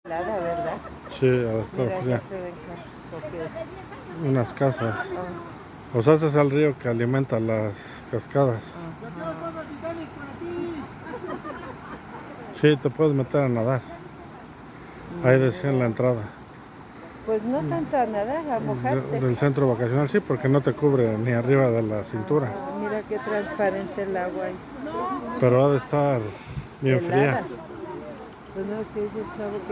Helada, ¿verdad? Sí, ha de estar Mira, fría. ya se ven carros, ¿o qué es? Unas casas. Ah, O sea, ese es el río que alimenta las cascadas. ajá. Sí, te puedes meter a nadar. Ahí decía en la Mira, entrada. pues no tanto a nadar, a mojarte. Del centro vacacional, sí, porque no te cubre ni arriba de la cintura. Ajá, mira qué transparente el agua ahí. Pero ha de estar bien fría. Helada. Pues no, es que dice el chavo que